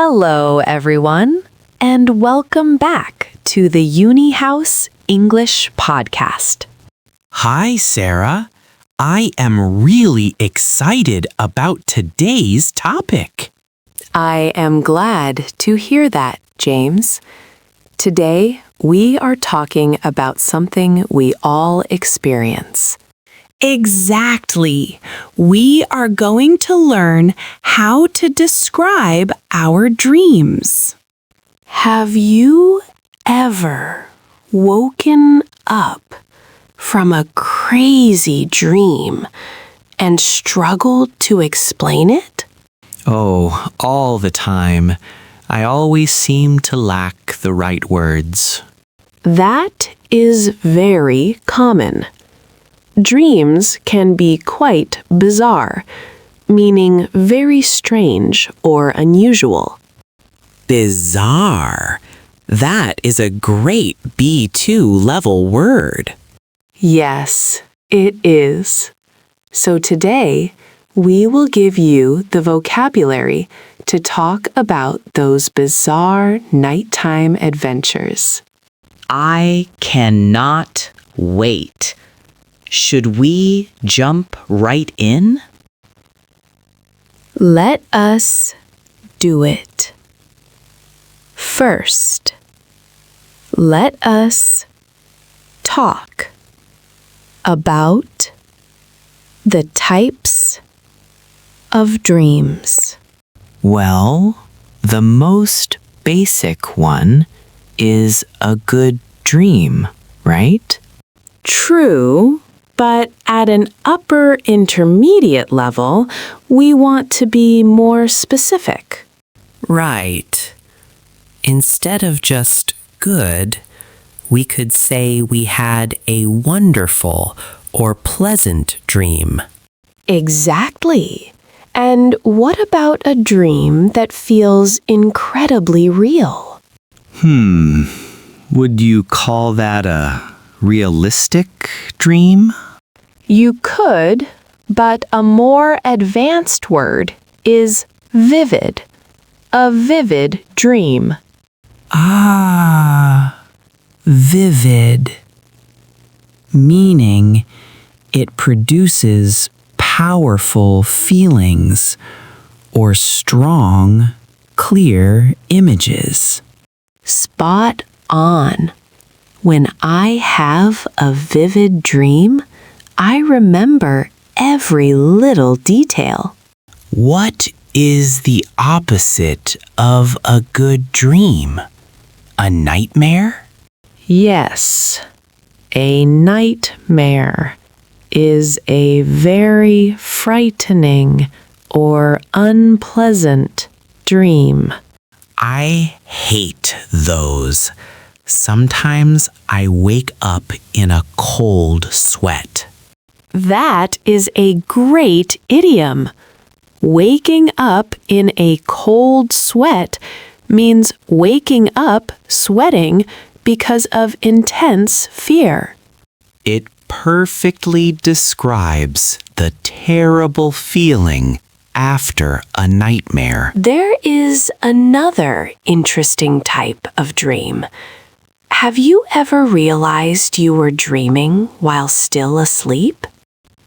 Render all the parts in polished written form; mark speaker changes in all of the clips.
Speaker 1: Hello, everyone, and welcome back to the UniHouse English Podcast.
Speaker 2: Hi, Sarah. I am really excited about today's topic.
Speaker 1: I am glad to hear that, James. Today, we are talking about something we all experience. Exactly. We are going to learn how to describe our dreams. Have you ever woken up from a crazy dream and struggled to explain it?
Speaker 2: Oh, all the time. I always seem to lack the right words.
Speaker 1: That is very common. Dreams can be quite bizarre, meaning very strange or unusual.
Speaker 2: Bizarre. That is a great B2 level word.
Speaker 1: Yes, it is. So today, we will give you the vocabulary to talk about those bizarre nighttime adventures.
Speaker 3: I cannot wait. Should we jump right in?
Speaker 1: Let us do it. First, let us talk about the types of dreams.
Speaker 2: Well, the most basic one is a good dream, right?
Speaker 1: True, but at an upper intermediate level, we want to be more specific.
Speaker 2: Right. Instead of just good, we could say we had a wonderful or pleasant dream.
Speaker 1: Exactly. And what about a dream that feels incredibly real?
Speaker 2: Would you call that a realistic dream?
Speaker 1: You could, but a more advanced word is vivid. A vivid dream.
Speaker 2: Ah, vivid. Meaning it produces powerful feelings or strong, clear images.
Speaker 1: Spot on. When I have a vivid dream, I remember every little detail.
Speaker 2: What is the opposite of a good dream? A nightmare?
Speaker 1: Yes, a nightmare is a very frightening or unpleasant dream.
Speaker 2: I hate those. Sometimes I wake up in a cold sweat.
Speaker 1: That is a great idiom. Waking up in a cold sweat means waking up sweating because of intense fear.
Speaker 2: It perfectly describes the terrible feeling after a nightmare.
Speaker 1: There is another interesting type of dream. Have you ever realized you were dreaming while still asleep?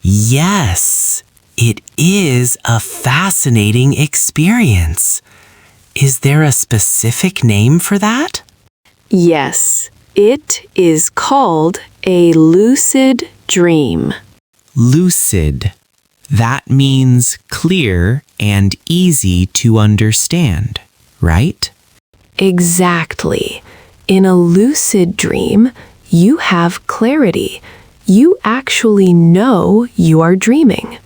Speaker 2: Yes, it is a fascinating experience. Is there a specific name for that?
Speaker 1: Yes, it is called a lucid dream.
Speaker 2: Lucid. That means clear and easy to understand, right?
Speaker 1: Exactly. In a lucid dream, you have clarity. You actually know you are dreaming.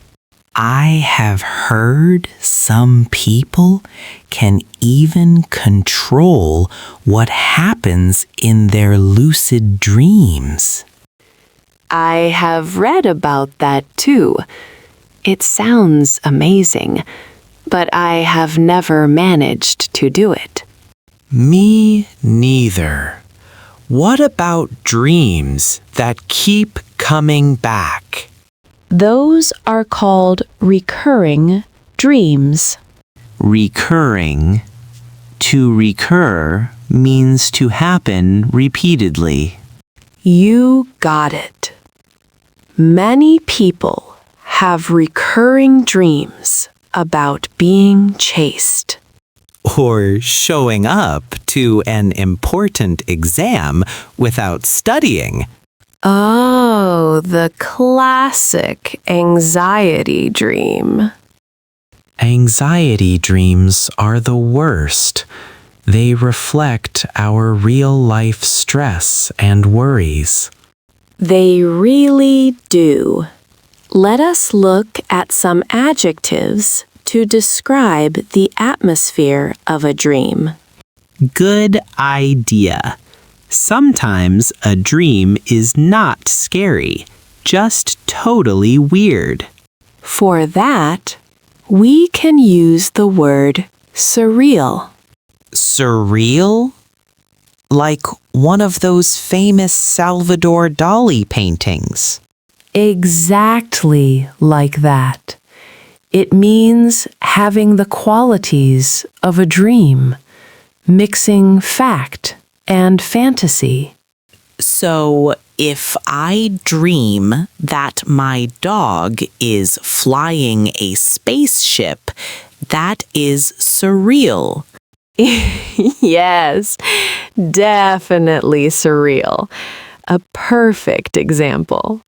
Speaker 2: I have heard some people can even control what happens in their lucid dreams.
Speaker 1: I have read about that too. It sounds amazing, but I have never managed to do it.
Speaker 2: Me neither. What about dreams that keep coming back?
Speaker 1: Those are called recurring dreams.
Speaker 2: Recurring. To recur means to happen repeatedly.
Speaker 1: You got it. Many people have recurring dreams about being chased.
Speaker 2: Or showing up to an important exam without studying.
Speaker 1: Oh, the classic anxiety dream.
Speaker 2: Anxiety dreams are the worst. They reflect our real-life stress and worries.
Speaker 1: They really do. Let us look at some adjectives to describe the atmosphere of a dream.
Speaker 2: Good idea. Sometimes a dream is not scary, just totally weird.
Speaker 1: For that, we can use the word surreal.
Speaker 2: Surreal? Like one of those famous Salvador Dali paintings.
Speaker 1: Exactly like that. It means having the qualities of a dream, mixing fact and fantasy.
Speaker 3: So, if I dream that my dog is flying a spaceship, that is surreal.
Speaker 1: Yes, definitely surreal. A perfect example.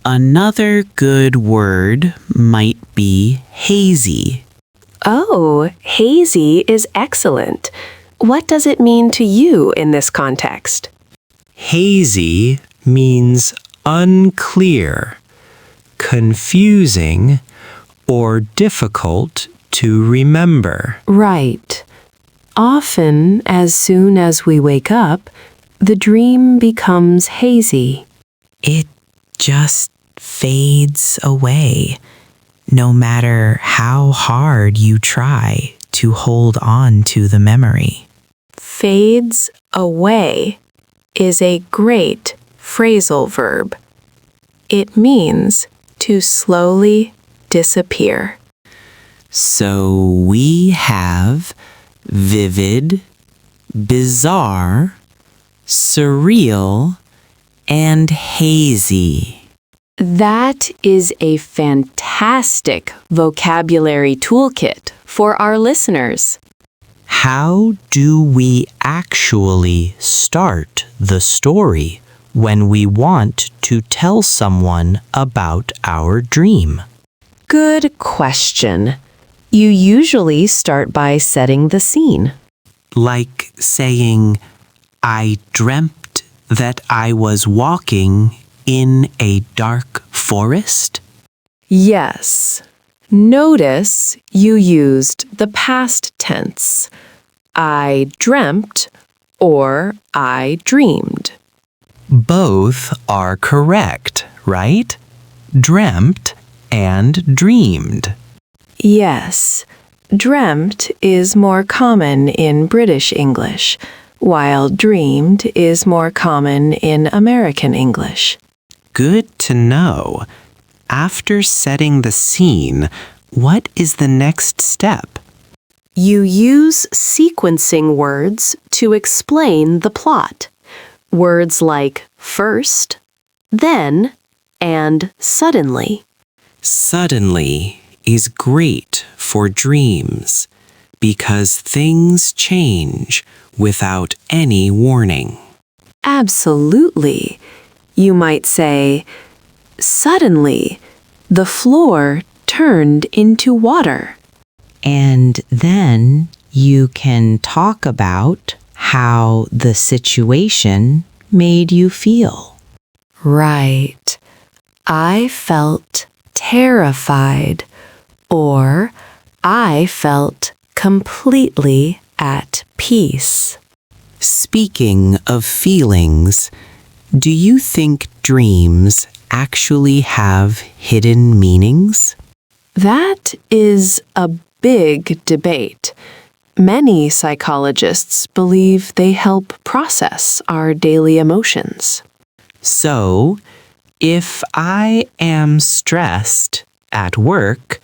Speaker 2: Another good word might be hazy.
Speaker 1: Oh, hazy is excellent. What does it mean to you in this context?
Speaker 2: Hazy means unclear, confusing, or difficult to remember.
Speaker 1: Right. Often, as soon as we wake up, the dream becomes hazy.
Speaker 3: It just fades away, no matter how hard you try to hold on to the memory.
Speaker 1: Fades away is a great phrasal verb. It means to slowly disappear.
Speaker 2: So we have vivid, bizarre, surreal, and hazy.
Speaker 1: That is a fantastic vocabulary toolkit for our listeners.
Speaker 2: How do we actually start the story when we want to tell someone about our dream?
Speaker 1: Good question. You usually start by setting the scene.
Speaker 2: Like saying, I dreamt that I was walking in a dark forest?
Speaker 1: Yes. Notice you used the past tense. I dreamt or I dreamed.
Speaker 2: Both are correct, right? Dreamt and dreamed.
Speaker 1: Yes. Dreamt is more common in British English, while dreamed is more common in American English.
Speaker 2: Good to know. After setting the scene, what is the next step?
Speaker 1: You use sequencing words to explain the plot. Words like first, then, and suddenly.
Speaker 2: Suddenly is great for dreams because things change without any warning.
Speaker 1: Absolutely. You might say, suddenly, the floor turned into water.
Speaker 3: And then you can talk about how the situation made you feel.
Speaker 1: Right. I felt terrified, or I felt completely at peace.
Speaker 2: Speaking of feelings, do you think dreams actually have hidden meanings?
Speaker 1: That is a big debate. Many psychologists believe they help process our daily emotions.
Speaker 2: So, if I am stressed at work,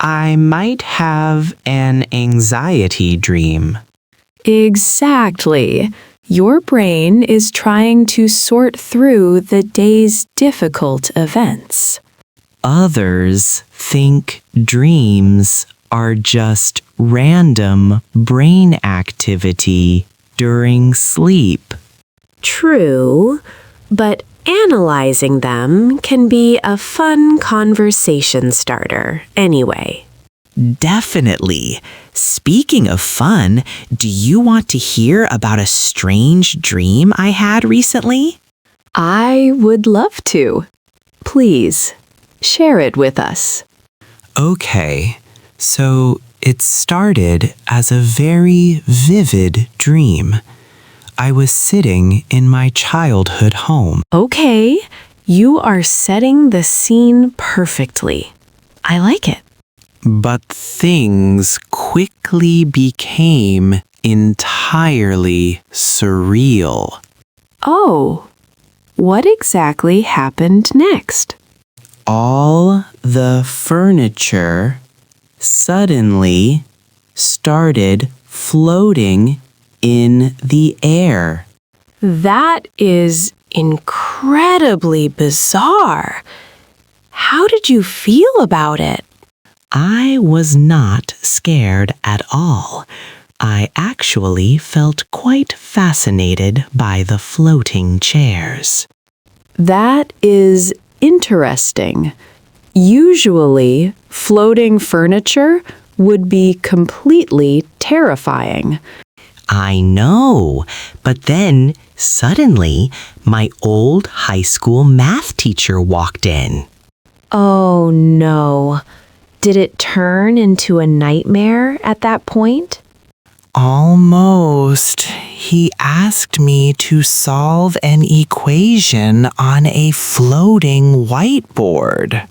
Speaker 2: I might have an anxiety dream.
Speaker 1: Exactly. Your brain is trying to sort through the day's difficult events.
Speaker 2: Others think dreams are just random brain activity during sleep.
Speaker 1: True, but analyzing them can be a fun conversation starter anyway.
Speaker 3: Definitely. Speaking of fun, do you want to hear about a strange dream I had recently?
Speaker 1: I would love to. Please, share it with us.
Speaker 2: Okay, so it started as a very vivid dream. I was sitting in my childhood home.
Speaker 1: Okay, you are setting the scene perfectly. I like it.
Speaker 2: But things quickly became entirely surreal.
Speaker 1: Oh, what exactly happened next?
Speaker 2: All the furniture suddenly started floating in the air.
Speaker 1: That is incredibly bizarre. How did you feel about it?
Speaker 2: I was not scared at all. I actually felt quite fascinated by the floating chairs.
Speaker 1: That is interesting. Usually, floating furniture would be completely terrifying.
Speaker 2: I know, but then suddenly my old high school math teacher walked in.
Speaker 1: Oh no. Did it turn into a nightmare at that point?
Speaker 2: Almost. He asked me to solve an equation on a floating whiteboard.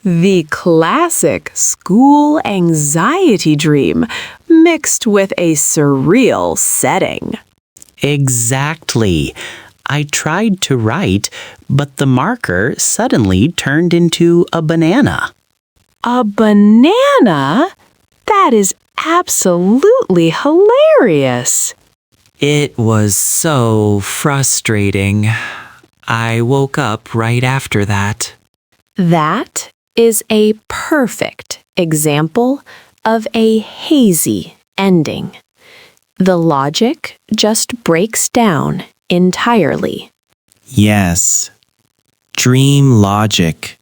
Speaker 1: The classic school anxiety dream mixed with a surreal setting.
Speaker 2: Exactly. I tried to write, but the marker suddenly turned into a banana.
Speaker 1: A banana? That is absolutely hilarious.
Speaker 2: It was so frustrating. I woke up right after that.
Speaker 1: That is a perfect example of a hazy ending. The logic just breaks down entirely.
Speaker 2: Yes, dream logic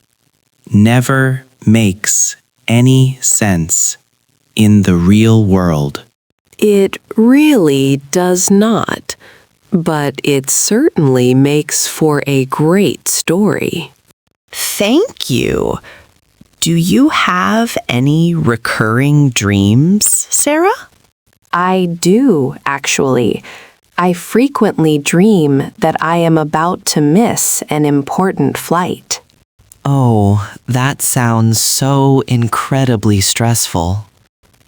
Speaker 2: never makes any sense in the real world.
Speaker 1: It really does not, but it certainly makes for a great story.
Speaker 3: Thank you. Do you have any recurring dreams, Sarah?
Speaker 1: I do, actually. I frequently dream that I am about to miss an important flight.
Speaker 2: Oh, that sounds so incredibly stressful.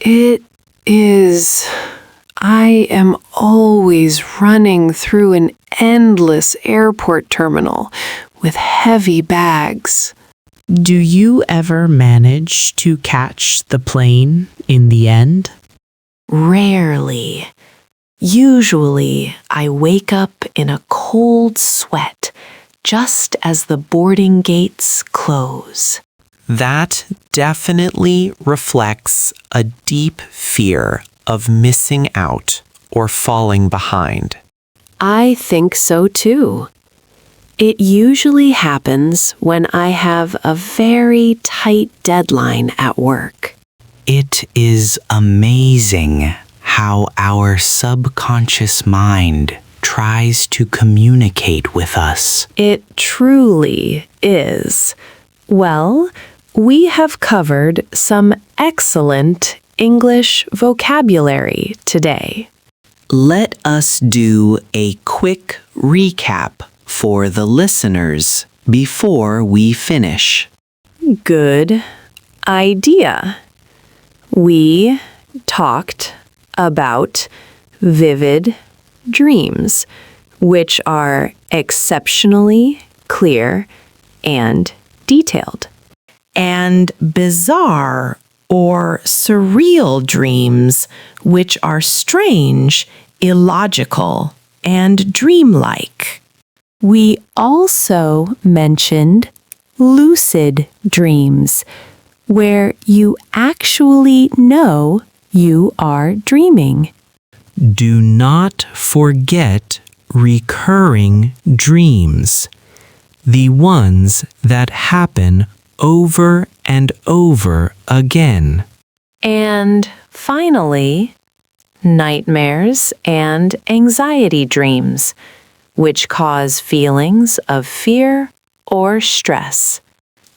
Speaker 1: It is. I am always running through an endless airport terminal with heavy bags.
Speaker 3: Do you ever manage to catch the plane in the end?
Speaker 1: Rarely. Usually, I wake up in a cold sweat just as the boarding gates close.
Speaker 2: That definitely reflects a deep fear of missing out or falling behind.
Speaker 1: I think so too. It usually happens when I have a very tight deadline at work.
Speaker 2: It is amazing how our subconscious mind tries to communicate with us.
Speaker 1: It truly is. Well, we have covered some excellent English vocabulary today.
Speaker 2: Let us do a quick recap for the listeners before we finish.
Speaker 1: Good idea. We talked about vivid dreams, which are exceptionally clear and detailed.
Speaker 3: And bizarre or surreal dreams, which are strange, illogical, and dreamlike.
Speaker 1: We also mentioned lucid dreams, where you actually know you are dreaming.
Speaker 2: Do not forget recurring dreams, the ones that happen over and over again.
Speaker 1: And finally, nightmares and anxiety dreams, which cause feelings of fear or stress.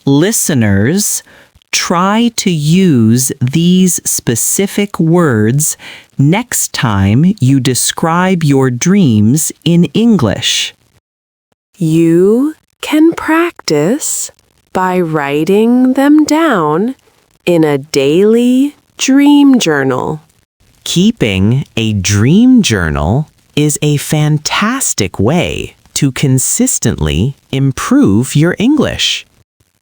Speaker 2: Listeners, try to use these specific words next time you describe your dreams in English.
Speaker 1: You can practice by writing them down in a daily dream journal.
Speaker 2: Keeping a dream journal is a fantastic way to consistently improve your English.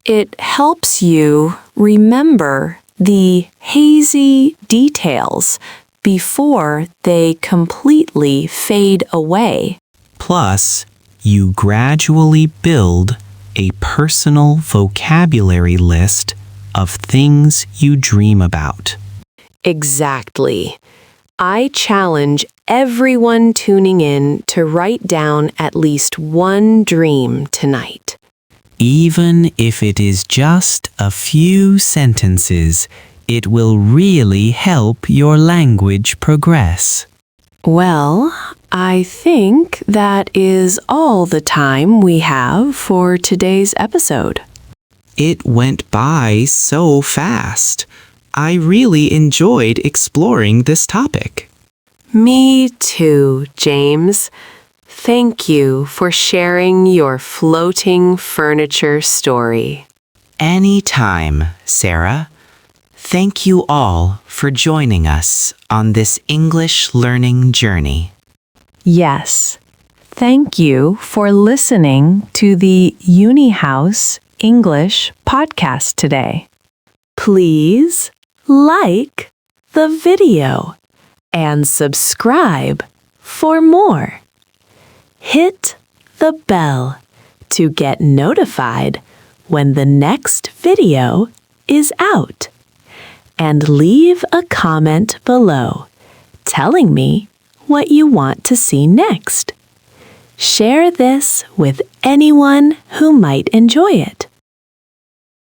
Speaker 1: It helps you remember the hazy details before they completely fade away.
Speaker 2: Plus, you gradually build a personal vocabulary list of things you dream about.
Speaker 1: Exactly. I challenge everyone tuning in to write down at least one dream tonight.
Speaker 2: Even if it is just a few sentences, it will really help your language progress.
Speaker 1: Well, I think that is all the time we have for today's episode.
Speaker 2: It went by so fast. I really enjoyed exploring this topic.
Speaker 1: Me too, James. Thank you for sharing your floating furniture story.
Speaker 2: Anytime, Sarah. Thank you all for joining us on this English learning journey.
Speaker 1: Yes, thank you for listening to the UniHouse English podcast today. Please like the video and subscribe for more. Hit the bell to get notified when the next video is out. And leave a comment below telling me what you want to see next. Share this with anyone who might enjoy it.